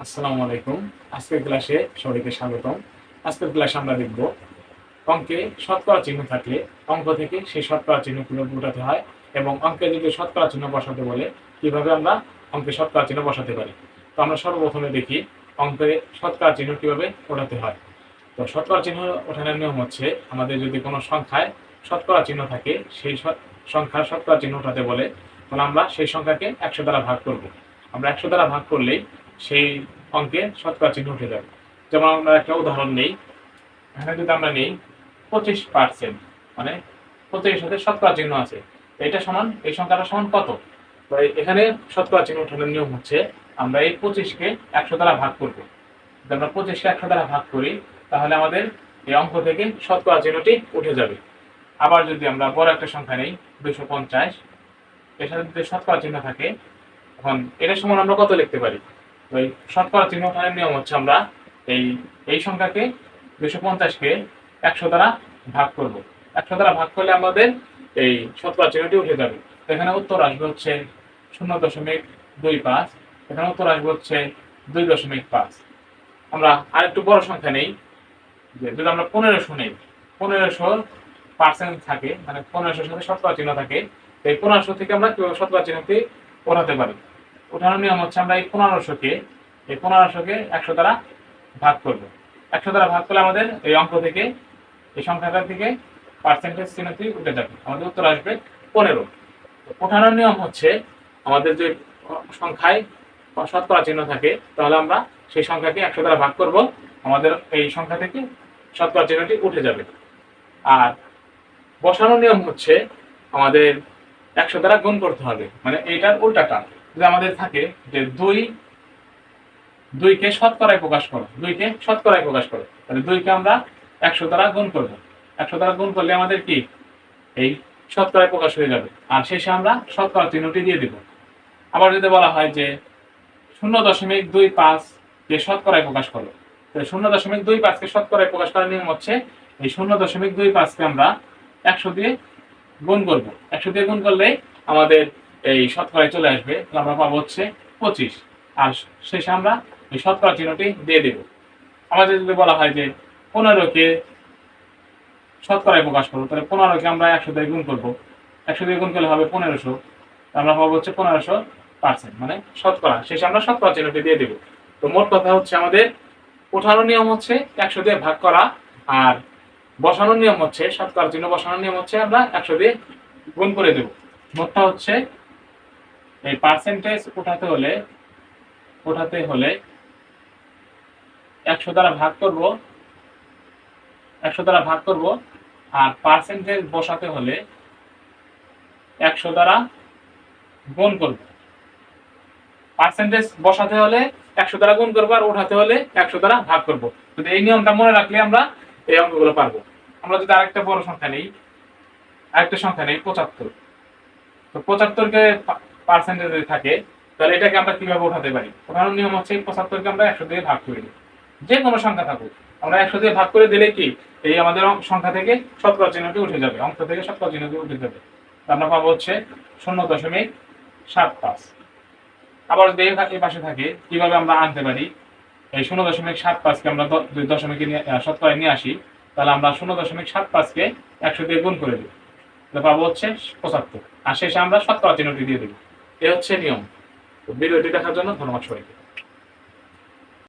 আসসালামু আলাইকুম। আজকের ক্লাসে সবাইকে স্বাগতম। আজকের ক্লাসে আমরা দেখব অঙ্কে শতকরা চিহ্ন থাকলে অঙ্ক থেকে সেই শতকরা চিহ্ন কিভাবে উঠাতে হয় এবং অঙ্কে যদি শতকরা চিহ্ন বসাতে বলে কিভাবে আমরা অঙ্কে শতকরা চিহ্ন বসাতে পারি। তো আমরা সর্বপ্রথমে দেখি অঙ্কে শতকরা চিহ্ন কিভাবে ওঠাতে হয়। তো শতকরা চিহ্ন ওঠানোর নিয়ম হচ্ছে, আমাদের যদি কোনো সংখ্যায় শতকরা চিহ্ন থাকে, সেই সংখ্যার শতকরা চিহ্ন ওঠাতে বলে, তাহলে আমরা সেই সংখ্যাকে 100 দ্বারা ভাগ করব। আমরা 100 দ্বারা ভাগ করলেই সেই অঙ্কে শতকরা চিহ্ন উঠে যাবে। যেমন আমরা একটা উদাহরণ নেই, এখানে যদি আমরা নেই 25%, মানে 25 সাথে শতকরা চিহ্ন আছে, এটা সমান, এই সংখ্যাটা সমান কত? তো এখানে শতকরা চিহ্ন ওঠানোর নিয়ম হচ্ছে, আমরা এই 25কে 100 দ্বারা ভাগ করব। যদি আমরা 25কে 100 দ্বারা ভাগ করি, তাহলে আমাদের এই অঙ্ক থেকে শতকরা চিহ্নটি উঠে যাবে। আবার যদি আমরা বড় একটা সংখ্যা নেই 250, এর সাথে যদি শতকরা চিহ্ন থাকে, তখন এটা সমান আমরা কত লিখতে পারি? তো এই শতকরা চিহ্ন ওঠানোর নিয়ম হচ্ছে, আমরা এই সংখ্যাকে 250কে 100 দ্বারা ভাগ করব। 100 দ্বারা ভাগ করলে আমাদের এই শতকরা চিহ্নটি উঠে যাবে। এখানে উত্তর আসবে হচ্ছে 0.25, এখানে উত্তর আসবে হচ্ছে 2.5। আমরা আরেকটু বড় সংখ্যা নেই, যে যদি আমরা 1500 নেই, 1500% থাকে, মানে 1500 সাথে শতকরা চিহ্ন থাকে, এই 1500 থেকে আমরা কিভাবে শতকরা চিহ্নটি ওঠাতে পারি? ওঠানোর নিয়ম হচ্ছে, আমরা এই 1500কে 100 দ্বারা ভাগ করব। 100 দ্বারা ভাগ করলে আমাদের এই অঙ্ক থেকে, এই সংখ্যাটা থেকে পার্সেন্টেজ চিহ্নটি উঠে যাবে, আমাদের উত্তর আসবে 15। ওঠানোর নিয়ম হচ্ছে, আমাদের যে সংখ্যায় শতকরা চিহ্ন থাকে, তাহলে আমরা সেই সংখ্যাকে 100 দ্বারা ভাগ করব, আমাদের এই সংখ্যা থেকে শতকরা চিহ্নটি উঠে যাবে। আর বসানোর নিয়ম হচ্ছে, আমাদের 100 দ্বারা গুণ করতে হবে, মানে এইটার উল্টাটা। যদি আমাদের থাকে যে 2কে শতকরায় প্রকাশ করো, 2কে শতকরায় প্রকাশ করো, তাহলে 2কে আমরা 100 দ্বারা গুণ করব। 100 দ্বারা গুণ করলে আমাদের কি এই শতকরায় প্রকাশ হয়ে যাবে, আর শেষে আমরা শতকরা চিহ্নটি দিয়ে দিব। আবার যদি বলা হয় যে 0.25 কে শতকরায় প্রকাশ করো, তাহলে 0.25 কে শতকরায় প্রকাশ করার নিয়ম হচ্ছে, এই 0.25 কে আমরা 100 দিয়ে গুণ করব। 100 দিয়ে গুণ করলে আমাদের এই শতকরায় চলে আসবে, আমরা পাবো হচ্ছে 25, আর শেষে আমরা এই শতকরা চিহ্নটি দিয়ে দেব। আমাদের যদি বলা হয় যে 15কে শতকরায় প্রকাশ করবো, তাহলে 15কে আমরা 100 দিয়ে গুণ করবো। 100 দিয়ে গুণ করলে হবে 1500, আমরা পাবো হচ্ছে 1500%, মানে শতকরা। শেষে আমরা শতকরা চিহ্নটি দিয়ে দেব। তো মোট কথা হচ্ছে, আমাদের ওঠানোর নিয়ম হচ্ছে 100 দিয়ে ভাগ করা, আর বসানোর নিয়ম হচ্ছে, শতকরা চিহ্ন বসানোর নিয়ম হচ্ছে, আমরা 100 দিয়ে গুণ করে দেব। মোটটা হচ্ছে, এই পার্সেন্টেজ ওঠাতে হলে 100 দ্বারা ভাগ করব, 100 দ্বারা ভাগ করব, আর পার্সেন্টেজ বসাতে হলে 100 দ্বারা গুণ করব। পার্সেন্টেজ বসাতে হলে 100 দ্বারা গুণ করব, আর ওঠাতে হলে 100 দ্বারা ভাগ করব। যদি এই নিয়মটা মনে রাখলে আমরা এই অঙ্কগুলো পারবো। আমরা যদি আরেকটা বড় সংখ্যা নেই, 75, তো 75কে পার্সেন্টেজ যদি থাকে, তাহলে এটাকে আমরা কিভাবে ওঠাতে পারি? ওঠানোর নিয়ম হচ্ছে, 75কে আমরা 100 দিয়ে ভাগ করে দিই। যে কোনো সংখ্যা থাকুক, আমরা 100 দিয়ে ভাগ করে দিলে কি এই আমাদের সংখ্যা থেকে শতকরা চিহ্নটি উঠে যাবে, অঙ্ক থেকে শতকরা চিহ্নটি উঠে যাবে। আমরা পাবো হচ্ছে 0.75। আবার যদি এই পাশে থাকে, কিভাবে আমরা আনতে পারি? এই 0.75কে আমরা 2 দশমিকে শতকরায় নিয়ে আসি, তাহলে আমরা 0.75কে 100 দিয়ে গুণ করে দিই, পাবো হচ্ছে 75, আর শেষে আমরা শতকরা চিহ্নটি দিয়ে দেবো। এ হচ্ছে নিয়ম। তো ভিডিওটি দেখার জন্য ধন্যবাদ সবাইকে।